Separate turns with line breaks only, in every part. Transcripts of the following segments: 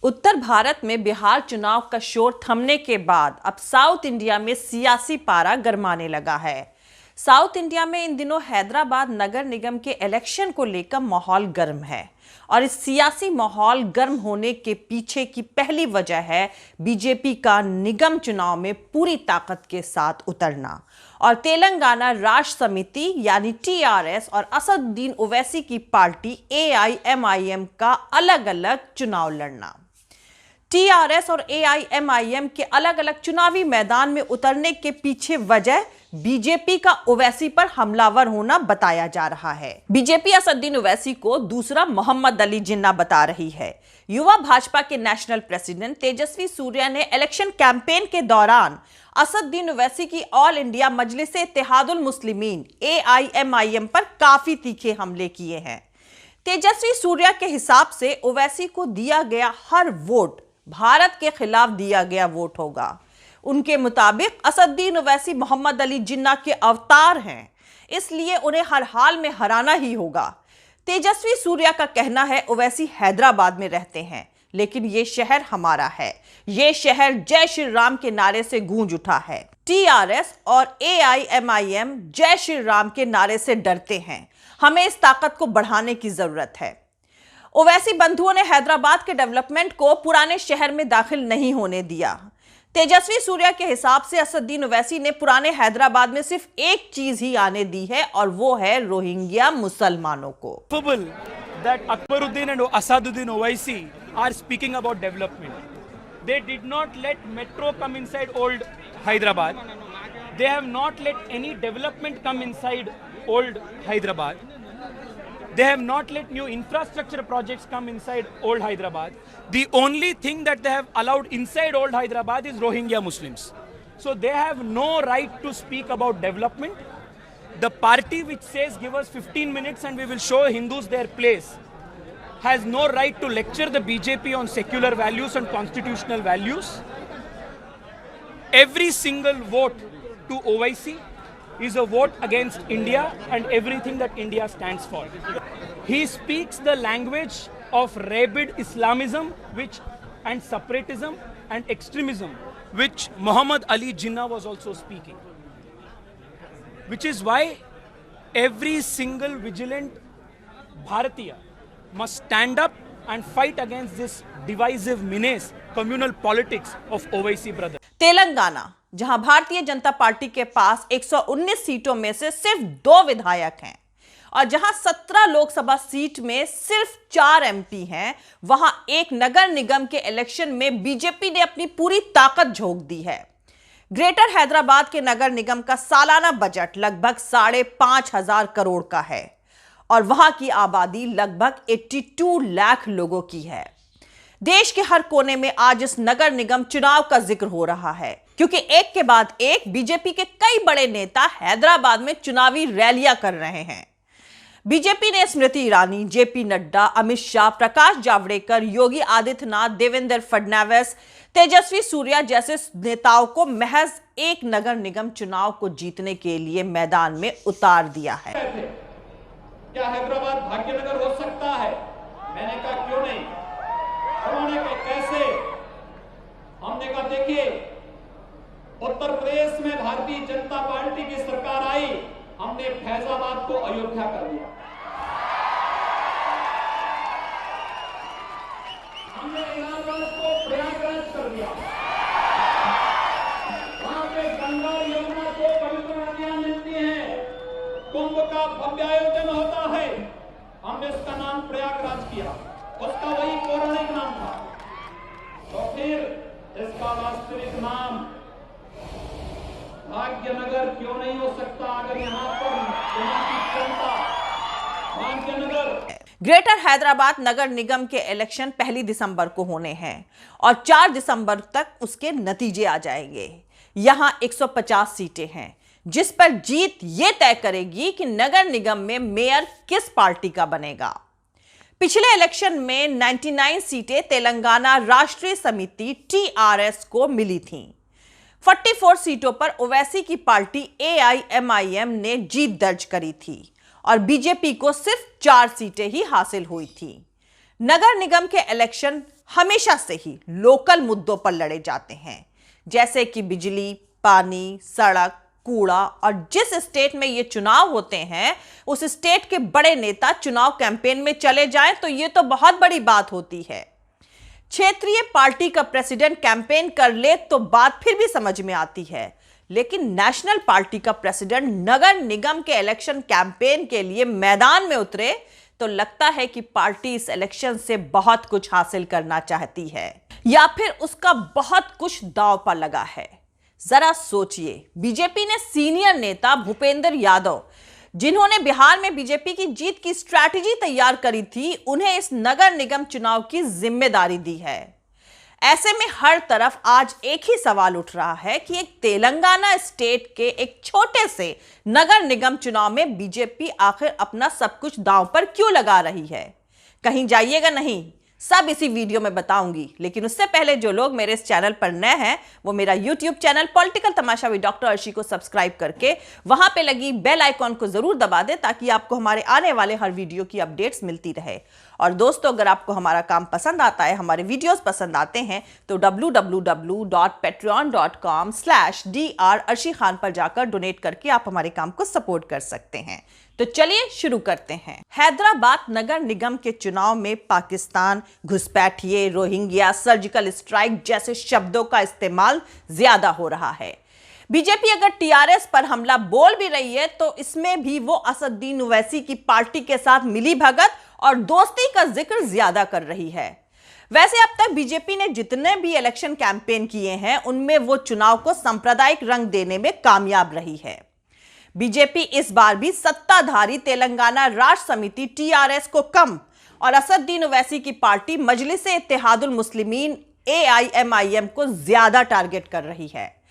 उत्तर भारत में बिहार चुनाव का शोर थमने के बाद अब साउथ इंडिया में सियासी पारा गरमाने लगा है। साउथ इंडिया में इन दिनों हैदराबाद नगर निगम के इलेक्शन को लेकर माहौल गर्म है और इस सियासी माहौल गर्म होने के पीछे की पहली वजह है बीजेपी का निगम चुनाव में पूरी ताकत के साथ उतरना और तेलंगाना राष्ट्र समिति यानी टीआरएस और असदुद्दीन ओवैसी की पार्टी एआईएमआईएम का अलग अलग चुनाव लड़ना। टीआरएस और एआईएमआईएम के अलग अलग चुनावी मैदान में उतरने के पीछे वजह बीजेपी का ओवैसी पर हमलावर होना बताया जा रहा है। बीजेपी असदुद्दीन ओवैसी को दूसरा मोहम्मद अली जिन्ना बता रही है। युवा भाजपा के नेशनल प्रेसिडेंट तेजस्वी सूर्या ने इलेक्शन कैंपेन के दौरान असदुद्दीन ओवैसी की ऑल इंडिया मजलिस-ए-इत्तेहादुल मुस्लिमीन एआईएमआईएम पर काफी तीखे हमले किए हैं। तेजस्वी सूर्या के हिसाब से ओवैसी को दिया गया हर वोट भारत के खिलाफ दिया गया वोट होगा। उनके मुताबिक असदुद्दीन ओवैसी मोहम्मद अली जिन्ना के अवतार हैं, इसलिए उन्हें हर हाल में हराना ही होगा। तेजस्वी सूर्या का कहना है ओवैसी हैदराबाद में रहते हैं, लेकिन ये शहर हमारा है। ये शहर जय श्री राम के नारे से गूंज उठा है। टीआरएस और एआईएमआईएम जय श्री राम के नारे से डरते हैं। हमें इस ताकत को बढ़ाने की जरूरत है। ओवैसी बंधुओं ने हैदराबाद के डेवलपमेंट को पुराने शहर में दाखिल नहीं होने दिया। तेजस्वी सूर्या के हिसाब से असदुद्दीन ओवैसी ने पुराने हैदराबाद में सिर्फ एक चीज ही आने दी है और वो है रोहिंग्या मुसलमानों को।
That Akbaruddin and Asaduddin Owaisi are speaking about development. They did not let metro come inside old Hyderabad. They have not let any development come inside old Hyderabad. They have not let new infrastructure projects come inside old Hyderabad. The only thing that they have allowed inside old Hyderabad is Rohingya Muslims. So they have no right to speak about development. The party which says give us 15 minutes and we will show Hindus their place has no right to lecture the BJP on secular values and constitutional values. Every single vote to OIC is a vote against India and everything that India stands for. He speaks the language of rabid Islamism and separatism and extremism, which Muhammad Ali Jinnah was also speaking. Which is why every single vigilant Bharatiya must stand up and fight against this divisive menace, communal politics of OIC brothers.
Telangana, जहां Bharatiya Janata party के पास 119 सीटों में से सिर्फ 2 विधायक हैं और जहां 17 लोकसभा सीट में सिर्फ 4 एमपी हैं, वहां एक नगर निगम के इलेक्शन में बीजेपी ने अपनी पूरी ताकत झोंक दी है। ग्रेटर हैदराबाद के नगर निगम का सालाना बजट लगभग 5,500 करोड़ का है और वहां की आबादी लगभग 82 लाख लोगों की है। देश के हर कोने में आज इस नगर निगम चुनाव का जिक्र हो रहा है, क्योंकि एक के बाद एक बीजेपी के कई बड़े नेता हैदराबाद में चुनावी रैलियां कर रहे हैं। बीजेपी ने स्मृति ईरानी, जेपी नड्डा, अमित शाह, प्रकाश जावड़ेकर, योगी आदित्यनाथ, देवेंद्र फडणवीस, तेजस्वी सूर्या जैसे नेताओं को महज एक नगर निगम चुनाव को जीतने के लिए मैदान में उतार दिया है।
क्या हैदराबाद भाग्यनगर हो सकता है? मैंने कहा क्यों नहीं। उन्होंने कहा कैसे? हमने कहा देखिए, उत्तर प्रदेश में भारतीय जनता पार्टी की सरकार आई, हमने फैजाबाद को अयोध्या कर दिया। हमने इलाहाबाद को प्रयागराज कर दिया। वहां पे गंगा यमुना को पवित्र नदियां मिलती हैं, कुंभ का भव्य आयोजन होता है। हमने उसका नाम प्रयागराज किया, उसका वही पौराणिक नाम था। तो फिर इसका वास्तविक नाम भाग्यनगर क्यों नहीं हो सकता? अगर यहाँ पर यहाँ की जनता भाग्यनगर।
ग्रेटर हैदराबाद नगर निगम के इलेक्शन 1 दिसंबर को होने हैं और 4 दिसंबर तक उसके नतीजे आ जाएंगे। यहां 150 सीटें हैं, जिस पर जीत यह तय करेगी कि नगर निगम में मेयर किस पार्टी का बनेगा। पिछले इलेक्शन में 99 सीटें तेलंगाना राष्ट्रीय समिति टीआरएस को मिली थीं। 44 सीटों पर ओवैसी की पार्टी एआईएमआईएम ने जीत दर्ज करी थी और बीजेपी को सिर्फ 4 सीटें ही हासिल हुई थी। नगर निगम के इलेक्शन हमेशा से ही लोकल मुद्दों पर लड़े जाते हैं, जैसे कि बिजली, पानी, सड़क, कूड़ा। और जिस स्टेट में ये चुनाव होते हैं उस स्टेट के बड़े नेता चुनाव कैंपेन में चले जाएं तो ये तो बहुत बड़ी बात होती है। क्षेत्रीय पार्टी का प्रेसिडेंट कैंपेन कर ले तो बात फिर भी समझ में आती है, लेकिन नेशनल पार्टी का प्रेसिडेंट नगर निगम के इलेक्शन कैंपेन के लिए मैदान में उतरे तो लगता है कि पार्टी इस इलेक्शन से बहुत कुछ हासिल करना चाहती है या फिर उसका बहुत कुछ दांव पर लगा है। जरा सोचिए, बीजेपी ने सीनियर नेता भूपेंद्र यादव, जिन्होंने बिहार में बीजेपी की जीत की स्ट्रैटेजी तैयार करी थी, उन्हें इस नगर निगम चुनाव की जिम्मेदारी दी है। ऐसे में हर तरफ आज एक ही सवाल उठ रहा है कि एक तेलंगाना स्टेट के एक छोटे से नगर निगम चुनाव में बीजेपी आखिर अपना सब कुछ दांव पर क्यों लगा रही है। कहीं जाइएगा नहीं, सब इसी वीडियो में बताऊंगी। लेकिन उससे पहले जो लोग मेरे इस चैनल पर नए हैं वो मेरा YouTube channel political Tamasha with doctor Arshi को सब्सक्राइब करके वहां पे लगी बेल आइकॉन को जरूर दबा दें ताकि आपको हमारे आने वाले हर वीडियो की अपडेट्स मिलती रहे। और दोस्तों, अगर आपको हमारा काम पसंद आता है, हमारे वीडियोस पसंद आते हैं तो www.patreon.com/dr अर्शी खान पर जाकर डोनेट करके आप हमारे काम को सपोर्ट कर सकते हैं। तो चलिए शुरू करते हैं। हैदराबाद नगर निगम के चुनाव में पाकिस्तान, घुसपैठिए, रोहिंग्या, सर्जिकल स्ट्राइक जैसे शब्दों का इस्तेमाल ज्यादा हो रहा है। बीजेपी अगर टीआरएस पर हमला बोल भी रही है तो इसमें भी वो असदुद्दीन ओवैसी की पार्टी के साथ मिली भगत और दोस्ती का जिक्र ज्यादा कर रही है। वैसे अब तक बीजेपी ने जितने भी इलेक्शन कैंपेन किए हैं उनमें वो चुनाव को सांप्रदायिक रंग देने में कामयाब रही है। बीजेपी इस बार भी सत्ताधारी तेलंगाना राष्ट्र समिति टीआरएस को कम और असदुद्दीन ओवैसी की पार्टी मजलिस-ए इत्तेहादुल मुस्लिमीन AIMIM को ज्यादा टारगेट कर रही है।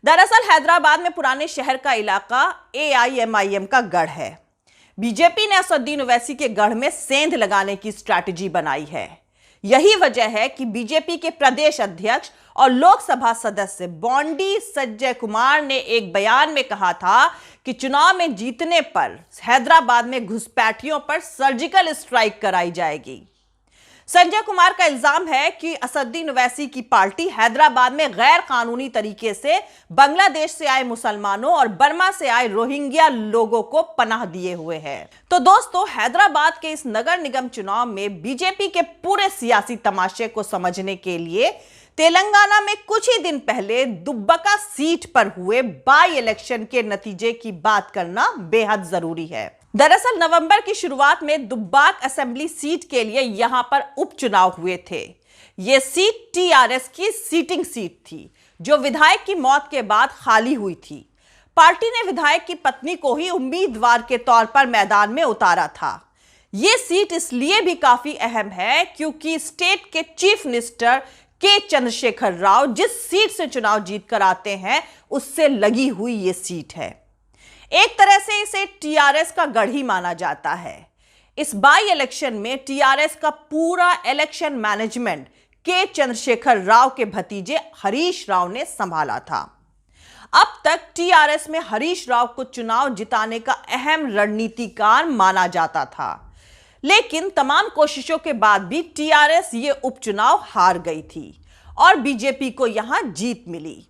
दरअसल हैदराबाद में पुराने शहर का इलाका AIMIM का गढ़ है। बीजेपी ने असदुद्दीन ओवैसी के गढ़ में सेंध लगाने की स्ट्रैटेजी बनाई है। यही वजह है कि बीजेपी के प्रदेश अध्यक्ष और लोकसभा सदस्य बॉन्डी संजय कुमार ने एक बयान में कहा था कि चुनाव में जीतने पर हैदराबाद में घुसपैठियों पर सर्जिकल स्ट्राइक कराई जाएगी। संजय कुमार का इल्जाम है कि असदुद्दीन ओवैसी की पार्टी हैदराबाद में गैर कानूनी तरीके से बांग्लादेश से आए मुसलमानों और बर्मा से आए रोहिंग्या लोगों को पनाह दिए हुए है। तो दोस्तों, हैदराबाद के इस नगर निगम चुनाव में बीजेपी के पूरे सियासी तमाशे को समझने के लिए तेलंगाना में कुछ ही दिन पहले दुब्बका सीट पर हुए बाई इलेक्शन के नतीजे की बात करना बेहद जरूरी है। दरअसल नवंबर की शुरुआत में दुब्बाक असेंबली सीट के लिए यहां पर उपचुनाव हुए थे। यह सीट टीआरएस की सीटिंग सीट थी जो विधायक की मौत के बाद खाली हुई थी। पार्टी ने विधायक की पत्नी को ही उम्मीदवार के तौर पर मैदान में उतारा था। यह सीट इसलिए भी काफी अहम है क्योंकि स्टेट के चीफ मिनिस्टर के चंद्रशेखर राव जिस सीट से चुनाव जीत कर आते हैं उससे लगी हुई यह सीट है। एक तरह से इसे टीआरएस का गढ़ ही माना जाता है। इस बाई इलेक्शन में टीआरएस का पूरा इलेक्शन मैनेजमेंट के चंद्रशेखर राव के भतीजे हरीश राव ने संभाला था। अब तक टीआरएस में हरीश राव को चुनाव जिताने का अहम रणनीतिकार माना जाता था, लेकिन तमाम कोशिशों के बाद भी टीआरएस ये उपचुनाव हार गई थी और बीजेपी को यहां जीत मिली।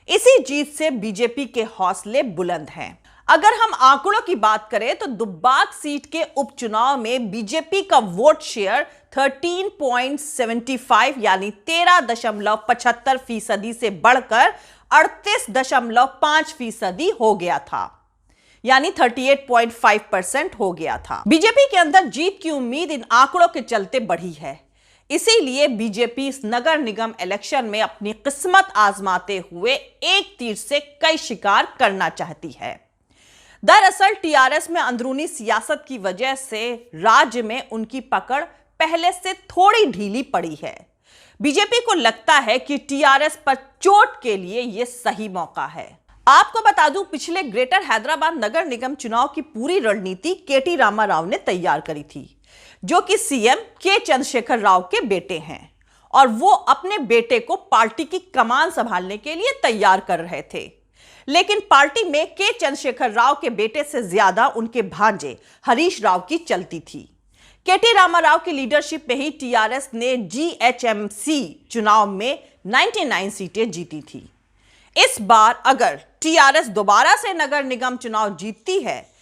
इसी जीत से बीजेपी के हौसले बुलंद हैं। अगर हम आंकड़ों की बात करें तो दुब्बाक सीट के उपचुनाव में बीजेपी का वोट शेयर 13.75 यानी 13.75% से बढ़कर 38.5% हो गया था, यानी 38.5% हो गया था। बीजेपी के अंदर जीत की उम्मीद इन आंकड़ों के चलते बढ़ी है। इसीलिए बीजेपी इस नगर निगम इलेक्शन में अपनी किस्मत आजमाते हुए एक तीर से कई शिकार करना चाहती है। दरअसल टीआरएस में अंदरूनी सियासत की वजह से राज्य में उनकी पकड़ पहले से थोड़ी ढीली पड़ी है। बीजेपी को लगता है कि टीआरएस पर चोट के लिए यह सही मौका है। आपको बता दूं, पिछले ग्रेटर हैदराबाद नगर निगम चुनाव की पूरी रणनीति केटी रामाराव ने तैयार करी थी, जो कि सीएम के चंद्रशेखर राव के बेटे हैं और वो अपने बेटे को पार्टी की कमान संभालने के लिए तैयार कर रहे थे। लेकिन पार्टी में के चंद्रशेखर राव के बेटे से ज्यादा उनके भांजे हरीश राव की चलती थी। केटी रामाराव की लीडरशिप में ही टीआरएस ने जीएचएमसी चुनाव में 99 सीटें जीती थी। इस बार अगर टीआरएस दोबारा से नगर निगम चुनाव जीतती है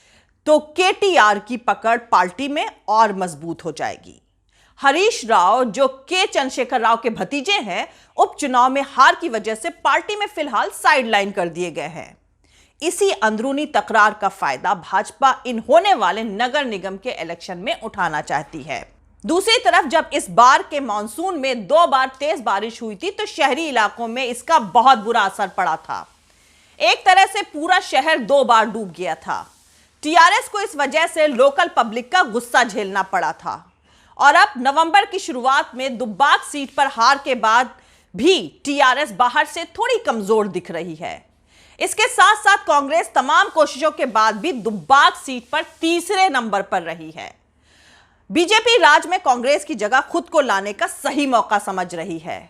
तो केटीआर की पकड़ पार्टी में और मजबूत हो जाएगी। हरीश राव, जो के चंद्रशेखर राव के भतीजे हैं, उपचुनाव में हार की वजह से पार्टी में फिलहाल साइडलाइन कर दिए गए हैं। इसी अंदरूनी तकरार का फायदा भाजपा इन होने वाले नगर निगम के इलेक्शन में उठाना चाहती है। दूसरी तरफ जब इस बार के मानसून में 2 बार तेज बारिश हुई थी तो शहरी इलाकों में इसका बहुत बुरा असर पड़ा था। एक तरह से पूरा शहर 2 बार डूब गया था। टीआरएस को इस वजह से लोकल पब्लिक का गुस्सा झेलना पड़ा था और अब नवंबर की शुरुआत में दुब्बाक सीट पर हार के बाद भी टीआरएस बाहर से थोड़ी कमजोर दिख रही है। इसके साथ साथ कांग्रेस तमाम कोशिशों के बाद भी दुब्बाक सीट पर तीसरे नंबर पर रही है। बीजेपी राज्य में कांग्रेस की जगह खुद को लाने का सही मौका समझ रही है।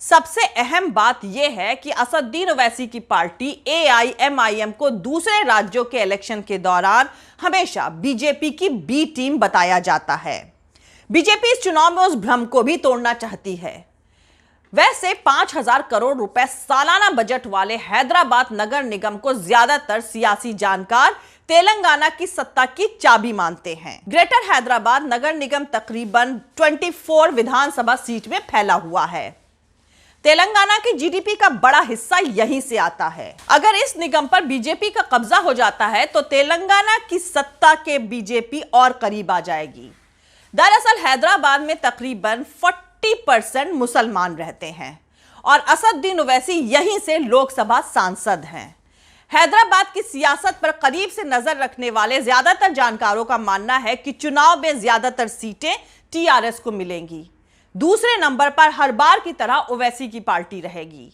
सबसे अहम बात यह है कि असदुद्दीन ओवैसी की पार्टी एआईएमआईएम को दूसरे राज्यों के इलेक्शन के दौरान हमेशा बीजेपी की बी टीम बताया जाता है। बीजेपी इस चुनाव में उस भ्रम को भी तोड़ना चाहती है। वैसे 5,000 करोड़ रुपए सालाना बजट वाले हैदराबाद नगर निगम को ज्यादातर सियासी जानकार तेलंगाना की सत्ता की चाबी मानते हैं। ग्रेटर हैदराबाद नगर निगम तकरीबन 24 विधानसभा सीट में फैला हुआ है। तेलंगाना की जीडीपी का बड़ा हिस्सा यहीं से आता है। अगर इस निगम पर बीजेपी का कब्जा हो जाता है तो तेलंगाना की सत्ता के बीजेपी और करीब आ जाएगी। दरअसल हैदराबाद में तकरीबन 40% मुसलमान रहते हैं और असदुद्दीन ओवैसी यहीं से लोकसभा सांसद हैं। हैदराबाद की सियासत पर करीब से नजर रखने वाले ज्यादातर जानकारों का मानना है कि चुनाव में ज्यादातर सीटें टीआरएस को मिलेंगी। दूसरे नंबर पर हर बार की तरह ओवैसी की पार्टी रहेगी।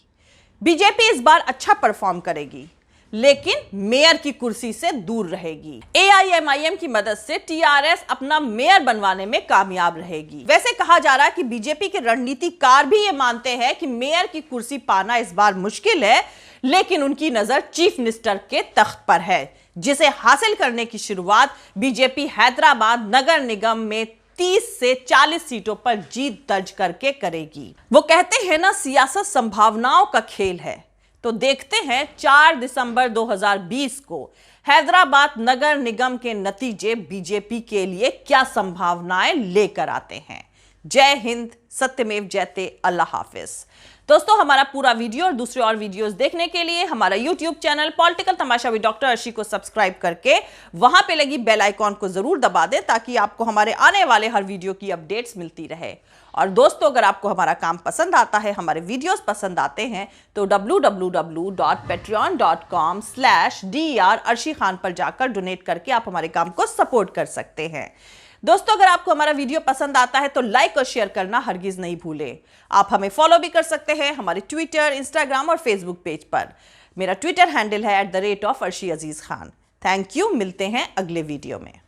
बीजेपी इस बार अच्छा परफॉर्म करेगी लेकिन मेयर की कुर्सी से दूर रहेगी। एआईएमआईएम की मदद से टीआरएस अपना मेयर बनवाने में कामयाब रहेगी। वैसे कहा जा रहा है कि बीजेपी के रणनीतिकार भी ये मानते हैं कि मेयर की कुर्सी पाना इस बार मुश्किल है, लेकिन उनकी नजर चीफ मिनिस्टर के तख्त पर है, जिसे हासिल करने की शुरुआत बीजेपी हैदराबाद नगर निगम में 30 से 40 सीटों पर जीत दर्ज करके करेगी। वो कहते हैं ना, सियासत संभावनाओं का खेल है। तो देखते हैं 4 दिसंबर 2020 को हैदराबाद नगर निगम के नतीजे बीजेपी के लिए क्या संभावनाएं लेकर आते हैं। जय हिंद, सत्यमेव जयते, अल्लाह हाफिज। दोस्तों, हमारा पूरा वीडियो और दूसरे और वीडियोस देखने के लिए हमारा YouTube channel political Tamasha with doctor Arshi को सब्सक्राइब करके वहां पे लगी बेल आइकॉन को जरूर दबा दें ताकि आपको हमारे आने वाले हर वीडियो की अपडेट्स मिलती रहे। और दोस्तों, अगर आपको हमारा काम पसंद आता है, हमारे वीडियोस पसंद आते हैं तो www.patreon.com/dr अर्शी खान पर जाकर डोनेट करके आप हमारे काम को सपोर्ट कर सकते हैं। दोस्तों, अगर आपको हमारा वीडियो पसंद आता है तो लाइक और शेयर करना हरगिज नहीं भूलें। आप हमें फॉलो भी कर सकते हैं हमारे ट्विटर, इंस्टाग्राम और फेसबुक पेज पर। मेरा ट्विटर हैंडल है @arshi_aziz khan। Thank you. मिलते हैं अगले वीडियो में।